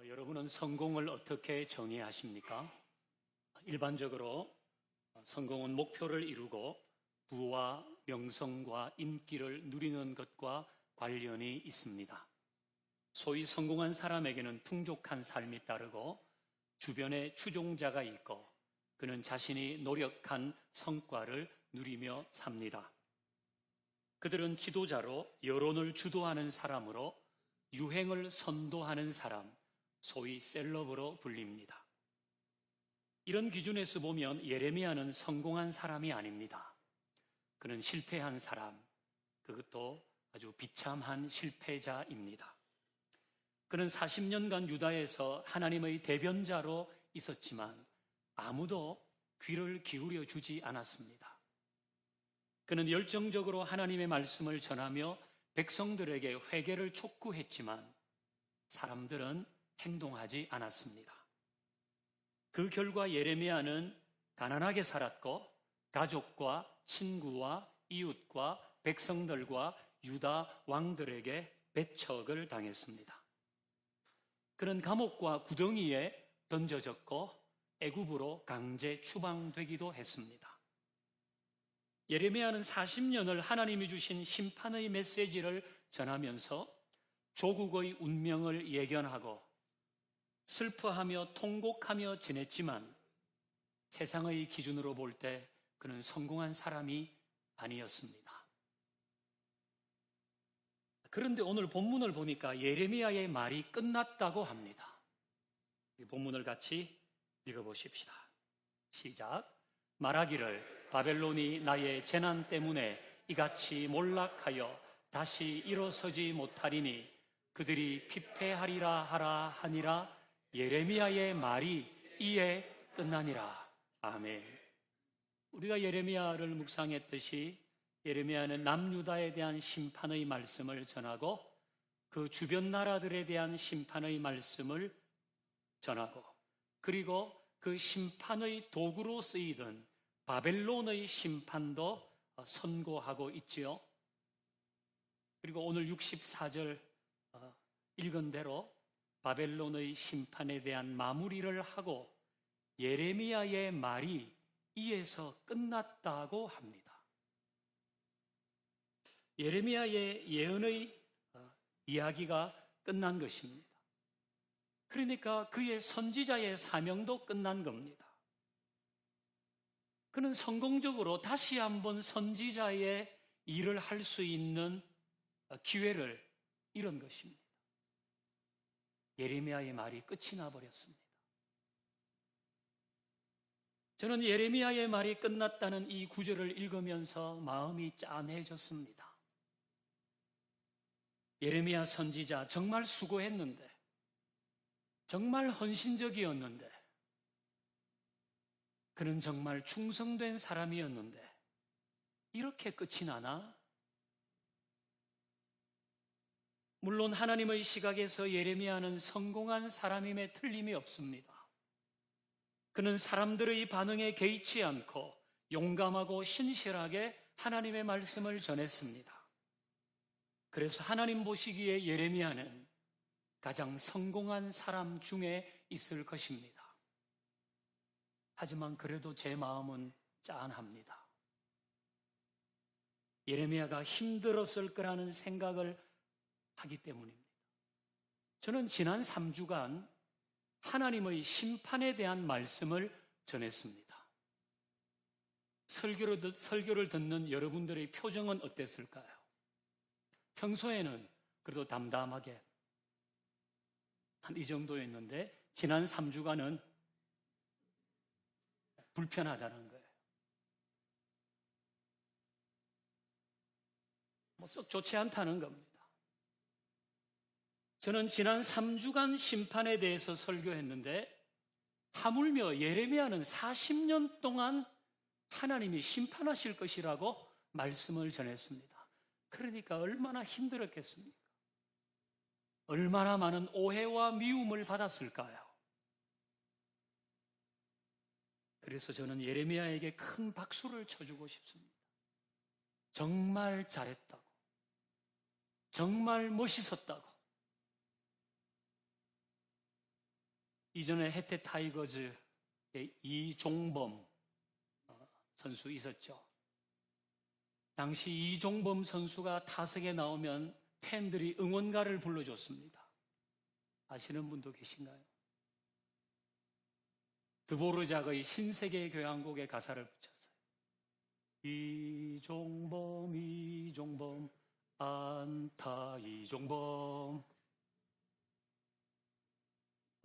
여러분은 성공을 어떻게 정의하십니까? 일반적으로 성공은 목표를 이루고 부와 명성과 인기를 누리는 것과 관련이 있습니다. 소위 성공한 사람에게는 풍족한 삶이 따르고 주변에 추종자가 있고 그는 자신이 노력한 성과를 누리며 삽니다. 그들은 지도자로 여론을 주도하는 사람으로 유행을 선도하는 사람, 소위 셀럽으로 불립니다. 이런 기준에서 보면 예레미야는 성공한 사람이 아닙니다. 그는 실패한 사람, 그것도 아주 비참한 실패자입니다. 그는 40년간 유다에서 하나님의 대변자로 있었지만 아무도 귀를 기울여 주지 않았습니다. 그는 열정적으로 하나님의 말씀을 전하며 백성들에게 회개를 촉구했지만 사람들은 행동하지 않았습니다. 그 결과 예레미야는 가난하게 살았고 가족과 친구와 이웃과 백성들과 유다 왕들에게 배척을 당했습니다. 그는 감옥과 구덩이에 던져졌고 애굽으로 강제 추방되기도 했습니다. 예레미야는 40년을 하나님이 주신 심판의 메시지를 전하면서 조국의 운명을 예견하고 슬퍼하며 통곡하며 지냈지만 세상의 기준으로 볼 때 그는 성공한 사람이 아니었습니다. 그런데 오늘 본문을 보니까 예레미야의 말이 끝났다고 합니다. 이 본문을 같이 읽어보십시다. 시작. 말하기를 바벨론이 나의 재난 때문에 이같이 몰락하여 다시 일어서지 못하리니 그들이 피폐하리라 하라 하니라. 예레미야의 말이 이에 끝나니라. 아멘. 우리가 예레미야를 묵상했듯이 예레미야는 남유다에 대한 심판의 말씀을 전하고 그 주변 나라들에 대한 심판의 말씀을 전하고 그리고 그 심판의 도구로 쓰이던 바벨론의 심판도 선고하고 있지요. 그리고 오늘 64절 읽은 대로 바벨론의 심판에 대한 마무리를 하고 예레미야의 말이 이에서 끝났다고 합니다. 예레미야의 예언의 이야기가 끝난 것입니다. 그러니까 그의 선지자의 사명도 끝난 겁니다. 그는 성공적으로 다시 한번 선지자의 일을 할 수 있는 기회를 잃은 것입니다. 예레미야의 말이 끝이 나버렸습니다. 저는 예레미야의 말이 끝났다는 이 구절을 읽으면서 마음이 짠해졌습니다. 예레미야 선지자 정말 수고했는데, 정말 헌신적이었는데, 그는 정말 충성된 사람이었는데 이렇게 끝이 나나? 물론 하나님의 시각에서 예레미야는 성공한 사람임에 틀림이 없습니다. 그는 사람들의 반응에 개의치 않고 용감하고 신실하게 하나님의 말씀을 전했습니다. 그래서 하나님 보시기에 예레미야는 가장 성공한 사람 중에 있을 것입니다. 하지만 그래도 제 마음은 짠합니다. 예레미야가 힘들었을 거라는 생각을 하기 때문입니다. 저는 지난 3주간 하나님의 심판에 대한 말씀을 전했습니다. 설교를 듣는 여러분들의 표정은 어땠을까요? 평소에는 그래도 담담하게 한 이 정도였는데 지난 3주간은 불편하다는 거예요. 썩 좋지 않다는 겁니다. 저는 지난 3주간 심판에 대해서 설교했는데 하물며 예레미야는 40년 동안 하나님이 심판하실 것이라고 말씀을 전했습니다. 그러니까 얼마나 힘들었겠습니까? 얼마나 많은 오해와 미움을 받았을까요? 그래서 저는 예레미야에게 큰 박수를 쳐주고 싶습니다. 정말 잘했다고. 정말 멋있었다고. 이전에 혜태 타이거즈의 이종범 선수 있었죠. 당시 이종범 선수가 타석에 나오면 팬들이 응원가를 불러줬습니다. 아시는 분도 계신가요? 드보르작의 신세계 교향곡의 가사를 붙였어요. 이종범 이종범 안타 이종범.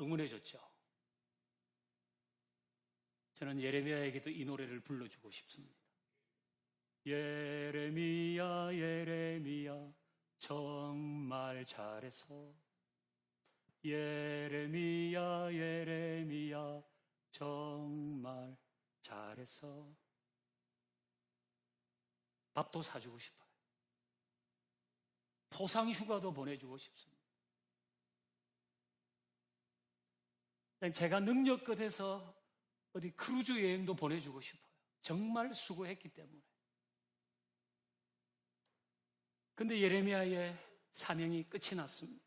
응원해줬죠. 저는 예레미야에게도 이 노래를 불러주고 싶습니다. 예레미야 예레미야 정말 잘했어. 예레미야 예레미야 정말 잘했어. 밥도 사주고 싶어요. 포상휴가도 보내주고 싶습니다. 제가 능력 끝에서 어디 크루즈 여행도 보내주고 싶어요. 정말 수고했기 때문에. 근데 예레미야의 사명이 끝이 났습니다.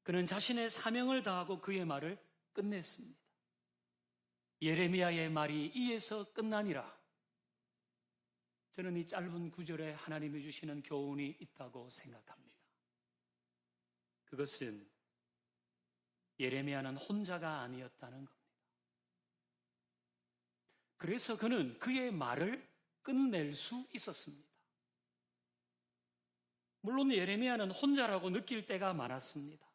그는 자신의 사명을 다하고 그의 말을 끝냈습니다. 예레미야의 말이 이에서 끝나니라. 저는 이 짧은 구절에 하나님이 주시는 교훈이 있다고 생각합니다. 그것은 예레미야는 혼자가 아니었다는 겁니다. 그래서 그는 그의 말을 끝낼 수 있었습니다. 물론 예레미야는 혼자라고 느낄 때가 많았습니다.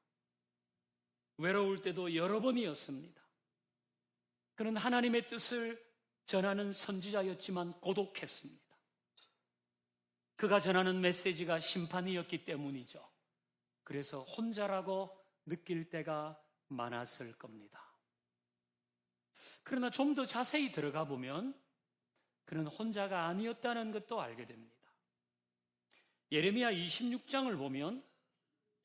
외로울 때도 여러 번이었습니다. 그는 하나님의 뜻을 전하는 선지자였지만 고독했습니다. 그가 전하는 메시지가 심판이었기 때문이죠. 그래서 혼자라고 느낄 때가 많았을 겁니다. 그러나 좀 더 자세히 들어가 보면 그는 혼자가 아니었다는 것도 알게 됩니다. 예레미야 26장을 보면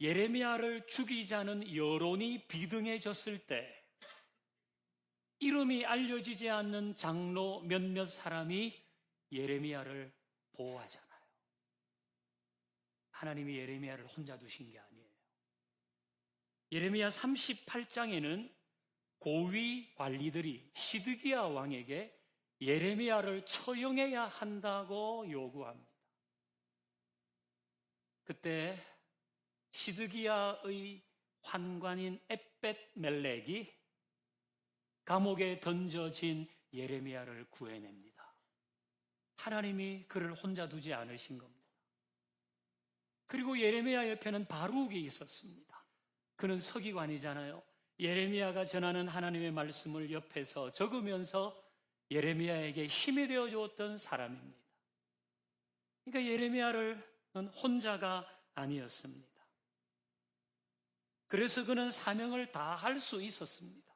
예레미야를 죽이자는 여론이 비등해졌을 때 이름이 알려지지 않는 장로 몇몇 사람이 예레미야를 보호하잖아요. 하나님이 예레미야를 혼자 두신 게 아니에요. 예레미야 38장에는 고위 관리들이 시드기야 왕에게 예레미야를 처형해야 한다고 요구합니다. 그때 시드기야의 환관인 에벳 멜렉이 감옥에 던져진 예레미야를 구해냅니다. 하나님이 그를 혼자 두지 않으신 겁니다. 그리고 예레미야 옆에는 바룩이 있었습니다. 그는 서기관이잖아요. 예레미야가 전하는 하나님의 말씀을 옆에서 적으면서 예레미야에게 힘이 되어 주었던 사람입니다. 그러니까 예레미야는 혼자가 아니었습니다. 그래서 그는 사명을 다 할 수 있었습니다.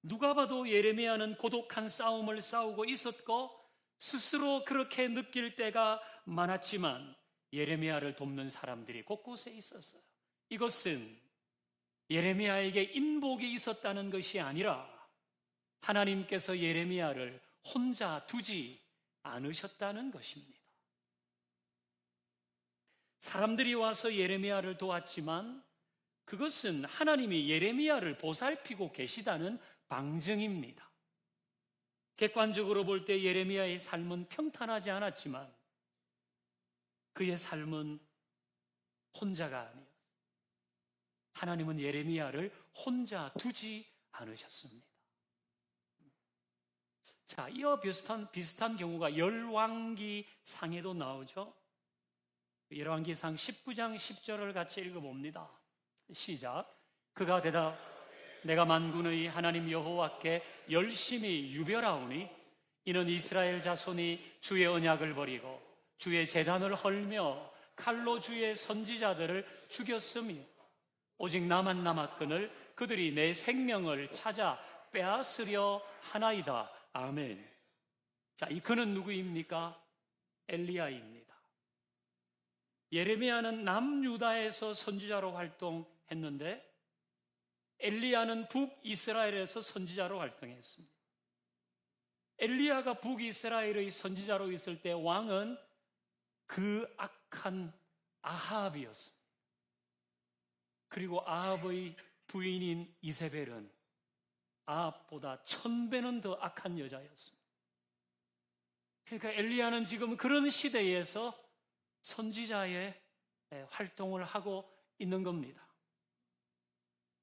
누가 봐도 예레미야는 고독한 싸움을 싸우고 있었고 스스로 그렇게 느낄 때가 많았지만 예레미야를 돕는 사람들이 곳곳에 있었어요. 이것은 예레미야에게 인복이 있었다는 것이 아니라 하나님께서 예레미야를 혼자 두지 않으셨다는 것입니다. 사람들이 와서 예레미야를 도왔지만 그것은 하나님이 예레미야를 보살피고 계시다는 방증입니다. 객관적으로 볼 때 예레미야의 삶은 평탄하지 않았지만 그의 삶은 혼자가 아니었어요. 하나님은 예레미야를 혼자 두지 않으셨습니다. 자, 이와 비슷한 경우가 열왕기상에도 나오죠. 열왕기상 19장 10절을 같이 읽어봅니다. 시작. 그가 대답 내가 만군의 하나님 여호와께 열심히 유별하오니 이는 이스라엘 자손이 주의 언약을 버리고 주의 제단을 헐며 칼로 주의 선지자들을 죽였으며 오직 나만 남았거늘 그들이 내 생명을 찾아 빼앗으려 하나이다. 아멘. 자, 이 그는 누구입니까? 엘리야입니다. 예레미야는 남유다에서 선지자로 활동했는데 엘리야는 북이스라엘에서 선지자로 활동했습니다. 엘리야가 북이스라엘의 선지자로 있을 때 왕은 그 악한 아합이었습니다. 그리고 아합의 부인인 이세벨은 아합보다 1000배는 더 악한 여자였습니다. 그러니까 엘리야는 지금 그런 시대에서 선지자의 활동을 하고 있는 겁니다.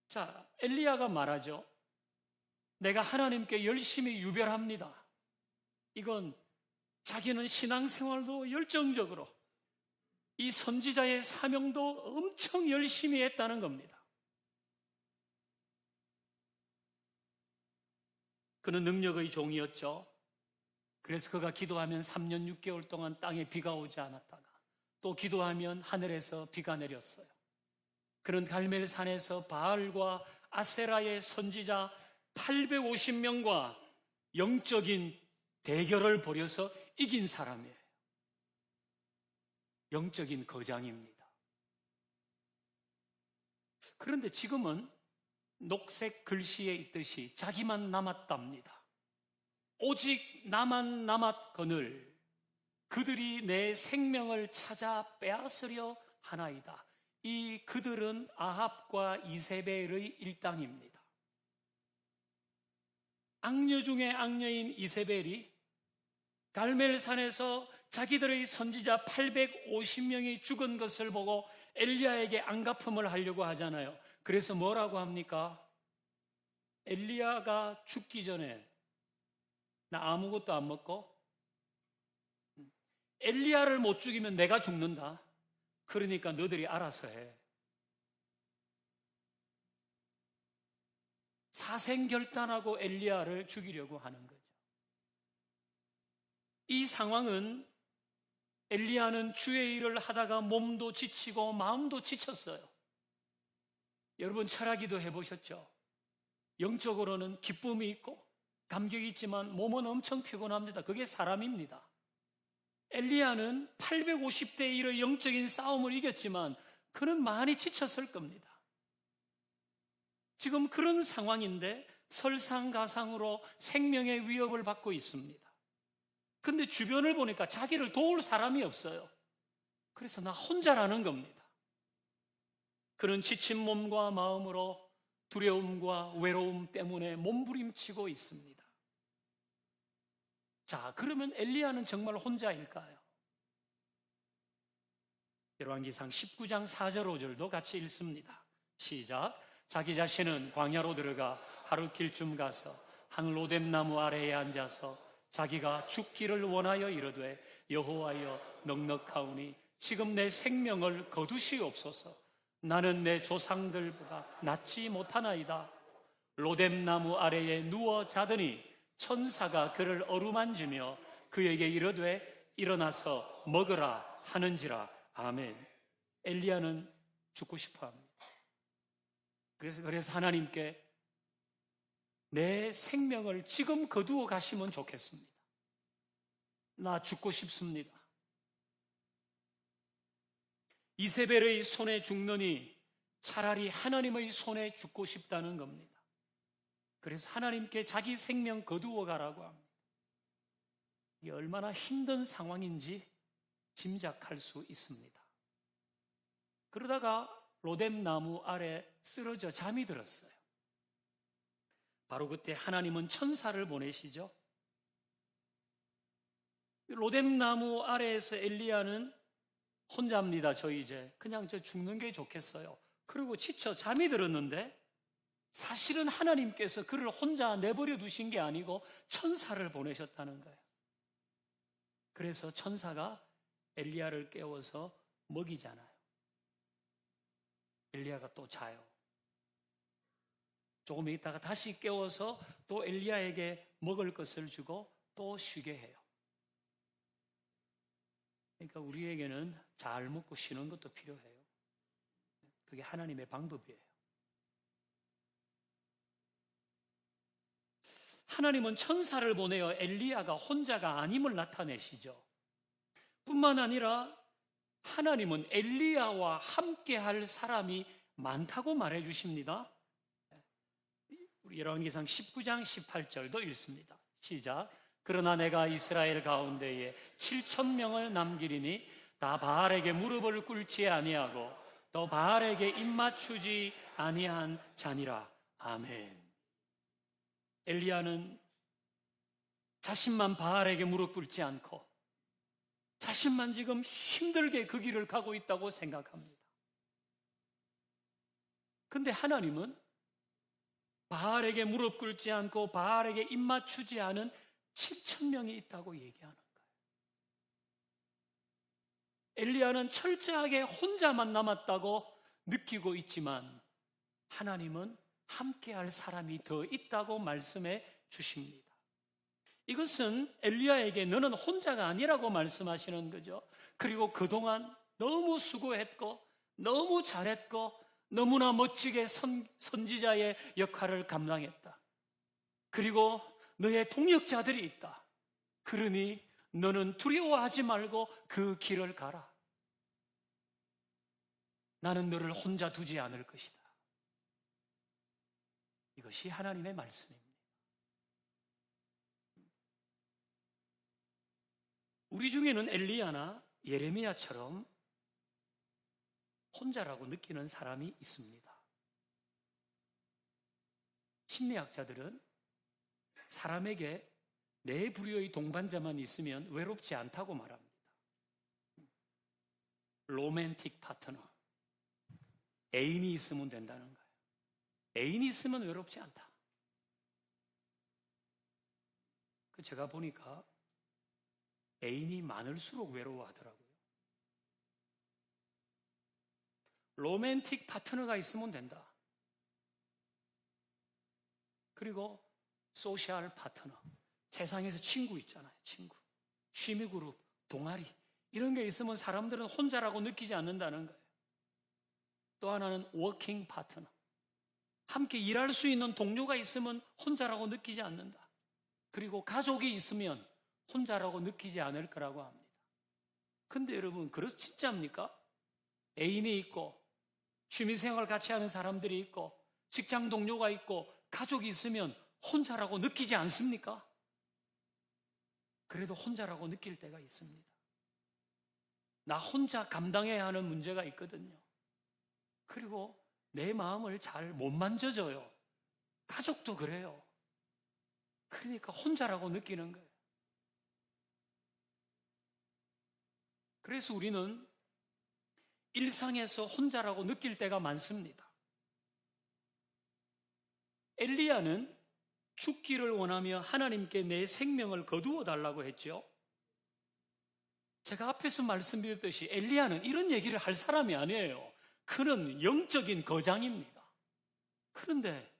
자, 엘리야가 말하죠. 내가 하나님께 열심히 유별합니다. 이건 자기는 신앙생활도 열정적으로 이 선지자의 사명도 엄청 열심히 했다는 겁니다. 그는 능력의 종이었죠. 그래서 그가 기도하면 3년 6개월 동안 땅에 비가 오지 않았다가 또 기도하면 하늘에서 비가 내렸어요. 그는 갈멜산에서 바알과 아세라의 선지자 850명과 영적인 대결을 벌여서 이긴 사람이에요. 영적인 거장입니다. 그런데 지금은 녹색 글씨에 있듯이 자기만 남았답니다. 오직 나만 남았거늘 그들이 내 생명을 찾아 빼앗으려 하나이다. 이 그들은 아합과 이세벨의 일당입니다. 악녀 중에 악녀인 이세벨이 갈멜산에서 자기들의 선지자 850명이 죽은 것을 보고 엘리야에게 안갚음을 하려고 하잖아요. 그래서 뭐라고 합니까? 엘리야가 죽기 전에 나 아무것도 안 먹고 엘리야를 못 죽이면 내가 죽는다. 그러니까 너희들이 알아서 해. 사생결단하고 엘리야를 죽이려고 하는 거죠. 이 상황은 엘리야는 주의 일을 하다가 몸도 지치고 마음도 지쳤어요. 여러분 철학기도 해보셨죠? 영적으로는 기쁨이 있고 감격이 있지만 몸은 엄청 피곤합니다. 그게 사람입니다. 엘리야는 850대 1의 영적인 싸움을 이겼지만 그는 많이 지쳤을 겁니다. 지금 그런 상황인데 설상가상으로 생명의 위협을 받고 있습니다. 근데 주변을 보니까 자기를 도울 사람이 없어요. 그래서 나 혼자라는 겁니다. 그는 지친 몸과 마음으로 두려움과 외로움 때문에 몸부림치고 있습니다. 자, 그러면 엘리야는 정말 혼자일까요? 열왕기상 19장 4절 5절도 같이 읽습니다. 시작. 자기 자신은 광야로 들어가 하루 길쯤 가서 한 로뎀나무 아래에 앉아서 자기가 죽기를 원하여 이르되 여호와여 넉넉하오니 지금 내 생명을 거두시옵소서. 나는 내 조상들보다 낫지 못하나이다. 로뎀나무 아래에 누워 자더니 천사가 그를 어루만지며 그에게 이르되 일어나서 먹으라 하는지라. 아멘. 엘리야는 죽고 싶어합니다. 그래서 하나님께 내 생명을 지금 거두어 가시면 좋겠습니다. 나 죽고 싶습니다. 이세벨의 손에 죽느니 차라리 하나님의 손에 죽고 싶다는 겁니다. 그래서 하나님께 자기 생명 거두어 가라고 합니다. 이게 얼마나 힘든 상황인지 짐작할 수 있습니다. 그러다가 로뎀나무 아래 쓰러져 잠이 들었어요. 바로 그때 하나님은 천사를 보내시죠. 로뎀나무 아래에서 엘리야는 혼자입니다. 저 이제 그냥 저 죽는 게 좋겠어요. 그리고 지쳐 잠이 들었는데 사실은 하나님께서 그를 혼자 내버려 두신 게 아니고 천사를 보내셨다는 거예요. 그래서 천사가 엘리야를 깨워서 먹이잖아요. 엘리야가 또 자요. 조금 있다가 다시 깨워서 또 엘리야에게 먹을 것을 주고 또 쉬게 해요. 그러니까 우리에게는 잘 먹고 쉬는 것도 필요해요. 그게 하나님의 방법이에요. 하나님은 천사를 보내어 엘리야가 혼자가 아님을 나타내시죠. 뿐만 아니라 하나님은 엘리야와 함께할 사람이 많다고 말해 주십니다. 우리 열왕기상 19장 18절도 읽습니다. 시작. 그러나 내가 이스라엘 가운데에 7,000명을 남기리니 다 바알에게 무릎을 꿇지 아니하고 또 바알에게 입맞추지 아니한 자니라. 아멘. 엘리야는 자신만 바알에게 무릎 꿇지 않고 자신만 지금 힘들게 그 길을 가고 있다고 생각합니다. 근데 하나님은 바알에게 무릎 꿇지 않고 바알에게 입맞추지 않은 7,000명이 있다고 얘기하는 거예요. 엘리야는 철저하게 혼자만 남았다고 느끼고 있지만 하나님은 함께할 사람이 더 있다고 말씀해 주십니다. 이것은 엘리야에게 너는 혼자가 아니라고 말씀하시는 거죠. 그리고 그동안 너무 수고했고 너무 잘했고 너무나 멋지게 선지자의 역할을 감당했다. 그리고 너의 동역자들이 있다. 그러니 너는 두려워하지 말고 그 길을 가라. 나는 너를 혼자 두지 않을 것이다. 이것이 하나님의 말씀입니다. 우리 중에는 엘리야나 예레미야처럼 혼자라고 느끼는 사람이 있습니다. 심리학자들은 사람에게 내 부류의 동반자만 있으면 외롭지 않다고 말합니다. 로맨틱 파트너, 애인이 있으면 된다는 거예요. 애인이 있으면 외롭지 않다. 제가 보니까 애인이 많을수록 외로워하더라고요. 로맨틱 파트너가 있으면 된다. 그리고 소셜 파트너, 세상에서 친구 있잖아요. 친구, 취미그룹, 동아리 이런 게 있으면 사람들은 혼자라고 느끼지 않는다는 거예요. 또 하나는 워킹 파트너, 함께 일할 수 있는 동료가 있으면 혼자라고 느끼지 않는다. 그리고 가족이 있으면 혼자라고 느끼지 않을 거라고 합니다. 근데 여러분, 그래서 진짜입니까? 애인이 있고 취미생활 같이 하는 사람들이 있고 직장 동료가 있고 가족이 있으면 혼자라고 느끼지 않습니까? 그래도 혼자라고 느낄 때가 있습니다. 나 혼자 감당해야 하는 문제가 있거든요. 그리고 내 마음을 잘 못 만져줘요. 가족도 그래요. 그러니까 혼자라고 느끼는 거예요. 그래서 우리는 일상에서 혼자라고 느낄 때가 많습니다. 엘리야는 죽기를 원하며 하나님께 내 생명을 거두어 달라고 했죠. 제가 앞에서 말씀드렸듯이 엘리야는 이런 얘기를 할 사람이 아니에요. 그는 영적인 거장입니다. 그런데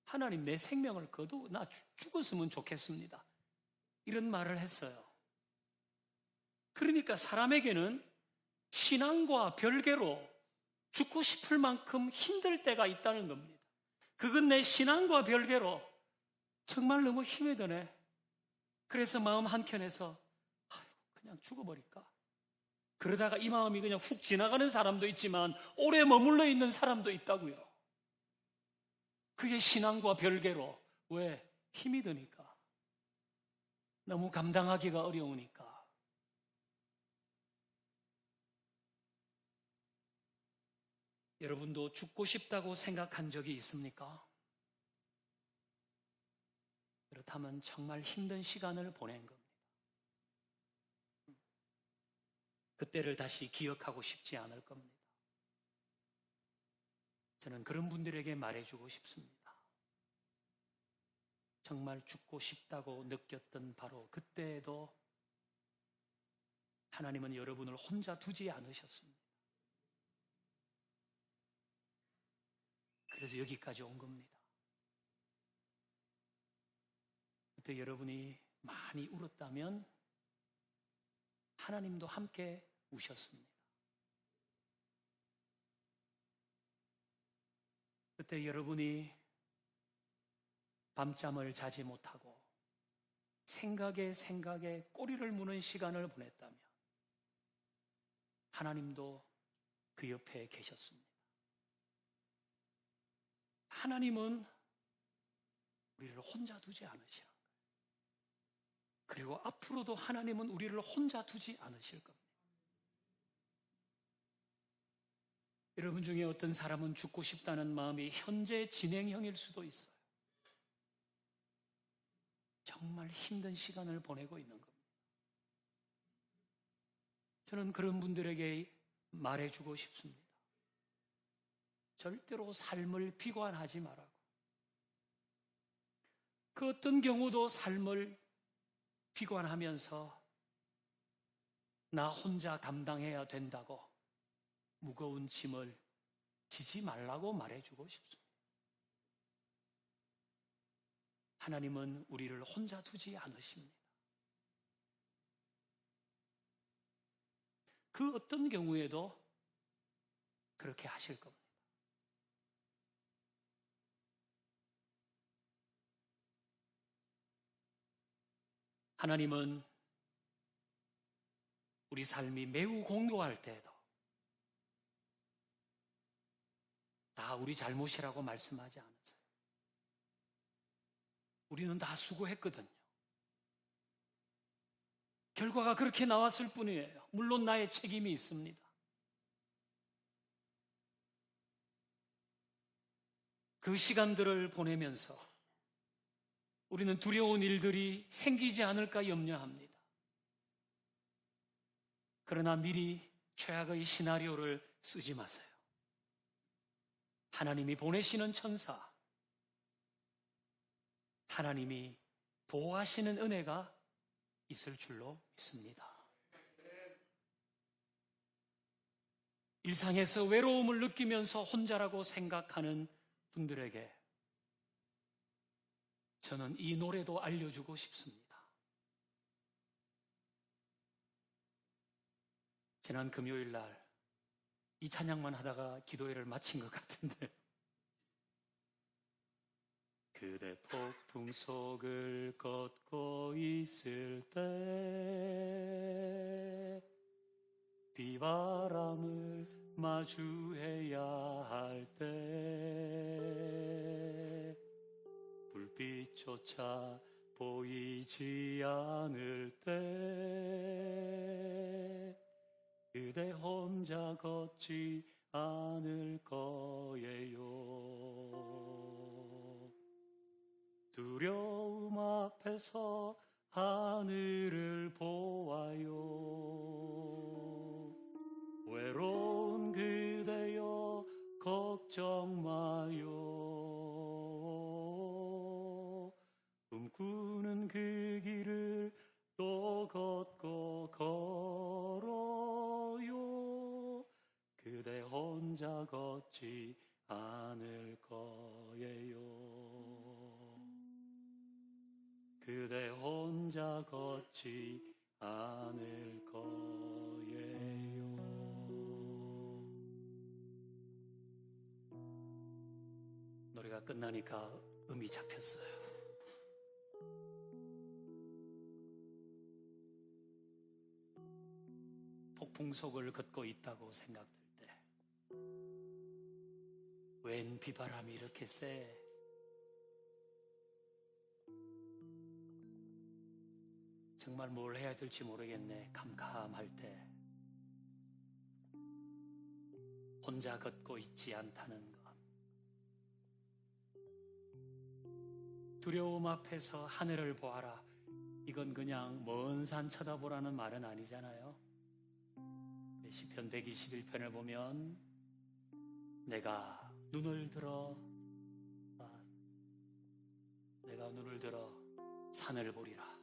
하나님, 내 생명을 나 죽었으면 좋겠습니다. 이런 말을 했어요. 그러니까 사람에게는 신앙과 별개로 죽고 싶을 만큼 힘들 때가 있다는 겁니다. 그건 내 신앙과 별개로 정말 너무 힘이 드네. 그래서 마음 한켠에서 그냥 죽어버릴까? 그러다가 이 마음이 그냥 훅 지나가는 사람도 있지만 오래 머물러 있는 사람도 있다고요. 그게 신앙과 별개로. 왜? 힘이 드니까. 너무 감당하기가 어려우니까. 여러분도 죽고 싶다고 생각한 적이 있습니까? 그렇다면 정말 힘든 시간을 보낸 겁니다. 그때를 다시 기억하고 싶지 않을 겁니다. 저는 그런 분들에게 말해주고 싶습니다. 정말 죽고 싶다고 느꼈던 바로 그때에도 하나님은 여러분을 혼자 두지 않으셨습니다. 그래서 여기까지 온 겁니다. 그때 여러분이 많이 울었다면 하나님도 함께 우셨습니다. 그때 여러분이 밤잠을 자지 못하고 생각에 꼬리를 무는 시간을 보냈다면 하나님도 그 옆에 계셨습니다. 하나님은 우리를 혼자 두지 않으시는 거예요. 그리고 앞으로도 하나님은 우리를 혼자 두지 않으실 겁니다. 여러분 중에 어떤 사람은 죽고 싶다는 마음이 현재 진행형일 수도 있어요. 정말 힘든 시간을 보내고 있는 겁니다. 저는 그런 분들에게 말해주고 싶습니다. 절대로 삶을 비관하지 말라고. 그 어떤 경우도 삶을 비관하면서 나 혼자 담당해야 된다고 무거운 짐을 지지 말라고 말해주고 싶습니다. 하나님은 우리를 혼자 두지 않으십니다. 그 어떤 경우에도 그렇게 하실 겁니다. 하나님은 우리 삶이 매우 공고할 때에도 다 우리 잘못이라고 말씀하지 않으세요. 우리는 다 수고했거든요. 결과가 그렇게 나왔을 뿐이에요. 물론 나의 책임이 있습니다. 그 시간들을 보내면서 우리는 두려운 일들이 생기지 않을까 염려합니다. 그러나 미리 최악의 시나리오를 쓰지 마세요. 하나님이 보내시는 천사, 하나님이 보호하시는 은혜가 있을 줄로 믿습니다. 일상에서 외로움을 느끼면서 혼자라고 생각하는 분들에게 저는 이 노래도 알려주고 싶습니다. 지난 금요일 날 이 찬양만 하다가 기도회를 마친 것 같은데, 그대 폭풍 속을 걷고 있을 때 비바람을 마주해야 할 때 불빛조차 보이지 않을 때 그대 혼자 걷지 않을 거예요. 두려움 앞에서 하늘을 보아요. 외로운 그대여 걱정 마요. 꿈꾸는 그 길을 또 걷고 걸어요. 그대 혼자 걷지 않을 거예요. 그대 혼자 걷지 않을 거예요. 노래가 끝나니까 음이 잡혔어요. 폭풍 속을 걷고 있다고 생각될 때 웬 비바람이 이렇게 세? 정말 뭘 해야 될지 모르겠네. 캄캄할 때 혼자 걷고 있지 않다는 것, 두려움 앞에서 하늘을 보아라. 이건 그냥 먼 산 쳐다보라는 말은 아니잖아요. 시편 121편을 보면 내가 눈을 들어 산을 보리라.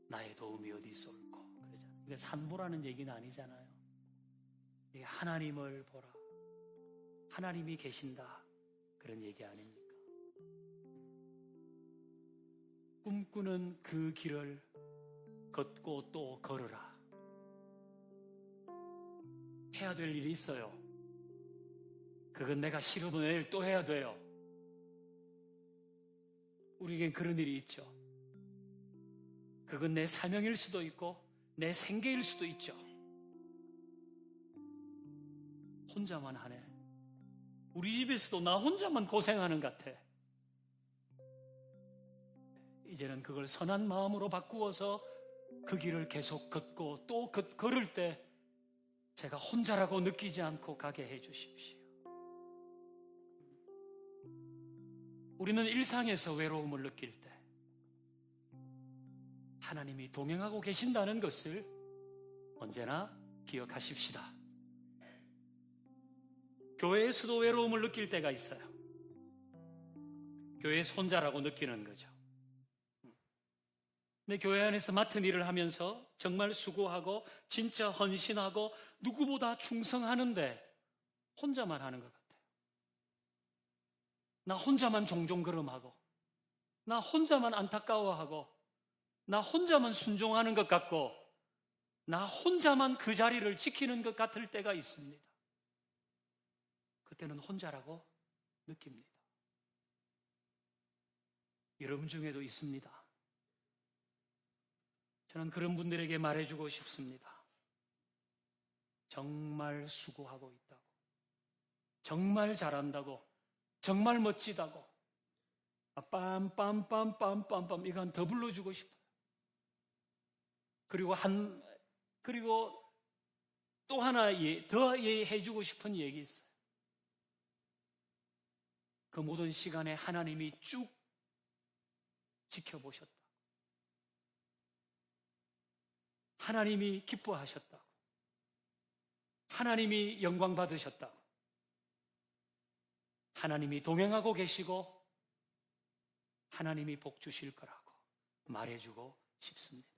나의 도움이 어디서 올꼬. 그러잖아요. 이게 산 보라는 얘기는 아니잖아요. 이게 하나님을 보라. 하나님이 계신다. 그런 얘기 아닙니까? 꿈꾸는 그 길을 걷고 또 걸으라. 해야 될 일이 있어요. 그건 내가 싫어도 내일 또 해야 돼요. 우리에겐 그런 일이 있죠. 그건 내 사명일 수도 있고 내 생계일 수도 있죠. 혼자만 하네. 우리 집에서도 나 혼자만 고생하는 것 같아. 이제는 그걸 선한 마음으로 바꾸어서 그 길을 계속 걷고 또 걸을 때 제가 혼자라고 느끼지 않고 가게 해 주십시오. 우리는 일상에서 외로움을 느낄 때 하나님이 동행하고 계신다는 것을 언제나 기억하십시다. 교회에서도 외로움을 느낄 때가 있어요. 교회에서 혼자라고 느끼는 거죠. 근데 교회 안에서 맡은 일을 하면서 정말 수고하고 진짜 헌신하고 누구보다 충성하는데 혼자만 하는 것 같아요. 나 혼자만 종종그름하고, 나 혼자만 안타까워하고, 나 혼자만 순종하는 것 같고, 나 혼자만 그 자리를 지키는 것 같을 때가 있습니다. 그때는 혼자라고 느낍니다. 여러분 중에도 있습니다. 저는 그런 분들에게 말해주고 싶습니다. 정말 수고하고 있다고, 정말 잘한다고, 정말 멋지다고, 빰빰빰빰빰빰 이건 더 불러주고 싶어요. 그리고 또 하나 더 해주고 싶은 얘기 있어요. 그 모든 시간에 하나님이 쭉 지켜보셨다. 하나님이 기뻐하셨다고. 하나님이 영광 받으셨다고. 하나님이 동행하고 계시고 하나님이 복 주실 거라고 말해주고 싶습니다.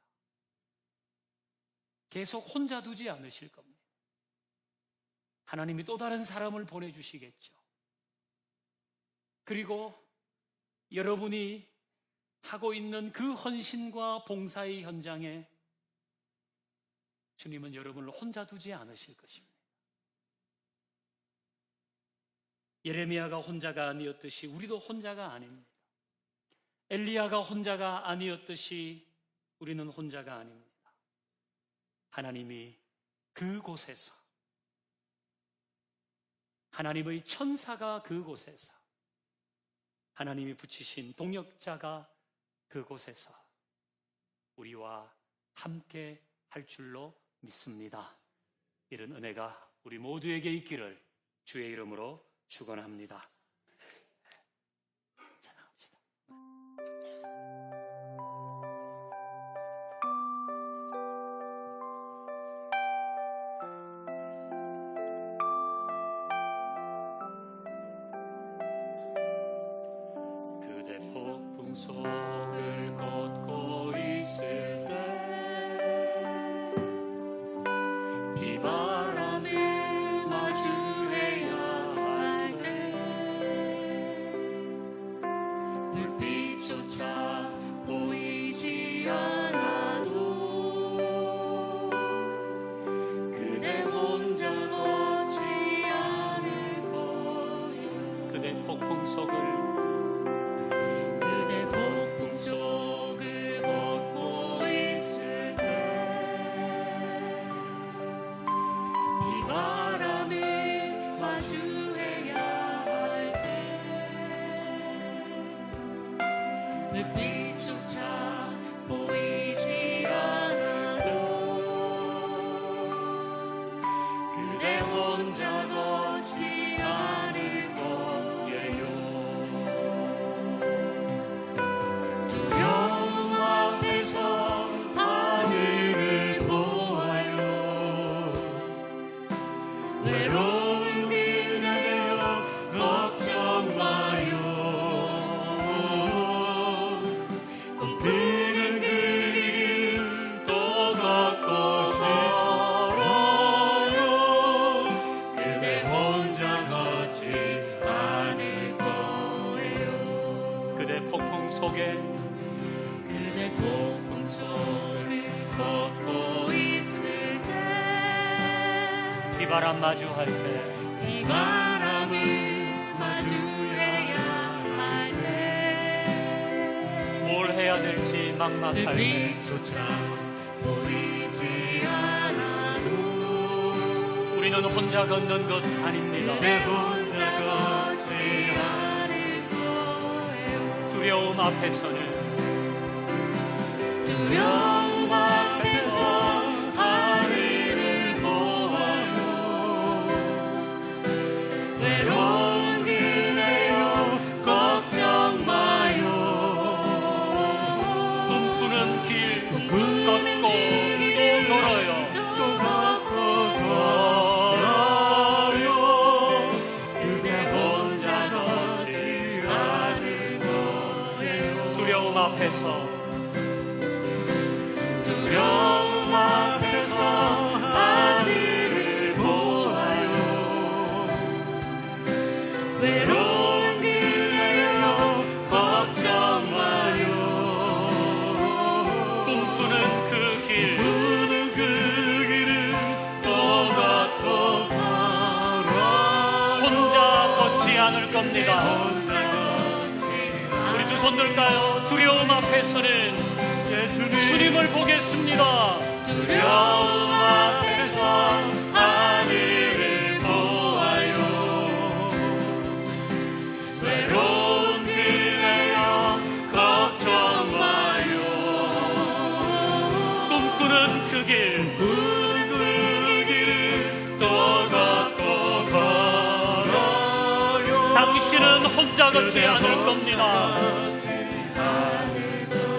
계속 혼자 두지 않으실 겁니다. 하나님이 또 다른 사람을 보내주시겠죠. 그리고 여러분이 하고 있는 그 헌신과 봉사의 현장에 주님은 여러분을 혼자 두지 않으실 것입니다. 예레미야가 혼자가 아니었듯이 우리도 혼자가 아닙니다. 엘리야가 혼자가 아니었듯이 우리는 혼자가 아닙니다. 하나님이 그곳에서, 하나님의 천사가 그곳에서, 하나님이 붙이신 동역자가 그곳에서 우리와 함께 할 줄로 믿습니다. 이런 은혜가 우리 모두에게 있기를 주의 이름으로 축원합니다. 찬양합시다. 그대 폭풍 속을 걷고 있을 때 비바람을 마주해야 할 때 불빛조차 보이지 않아도 그대 혼자 걷지 않을 거예요. 그대 폭풍 속을 걷고 있을 때 비바람을 마주해야 할 때 불빛조차 보이지 않아도 그대 혼자 걷지 않을 거예요. 두려움 앞에서 하늘을 보아요. 외로운 그대여 걱정 마요. 꿈꾸는 그 길을 또 걷고 싶어요. 그대 혼자 걷지 않을 거예요. 그대 폭풍 속에 걷고 있을 때 비바람 마주할 때 비바람을 마주해야 할 때 뭘 해야 될지 막막할 때 빛조차 보이지 않아도 우리는 혼자 걷는 것 아닙니다. 혼자 걷지 않을 거예요. 두려움 앞에서는 두려움 앞에서 하늘을 보아요. 외로운 그대여 걱정 앞에서 두려움 앞에서 하늘을 보아요. 외로운 그대여 걱정 마요. 꿈꾸는 그 길 또가 혼자 걷지 않을 겁니다. 우리 두 손 들까요? 두려움 앞에서는 주님을 보겠습니다. 두려움 앞에서 하늘을 보아요. 외로운 그대여 걱정 마요. 꿈꾸는 그 길 또가 또 걸어요. 당신은 혼자 걷지 않을 겁니다.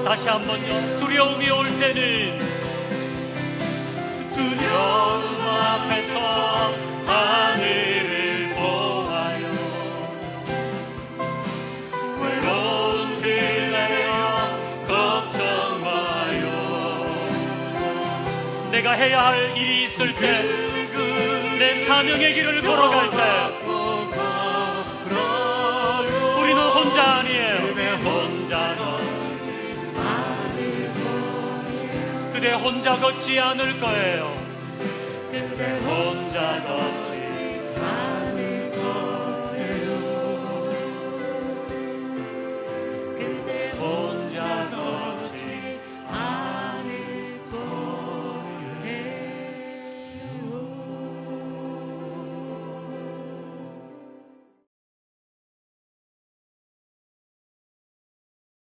다시 한번요. 두려움이 올 때는 두려움 앞에서 하늘을 보아요. 외로운 그대여 걱정 마요. 내가 해야 할 일이 있을 때, 내 사명의 길을 걸어갈 때 우리는 혼자 아니에요. 그대 혼자 걷지 않을 거예요. 그대 혼자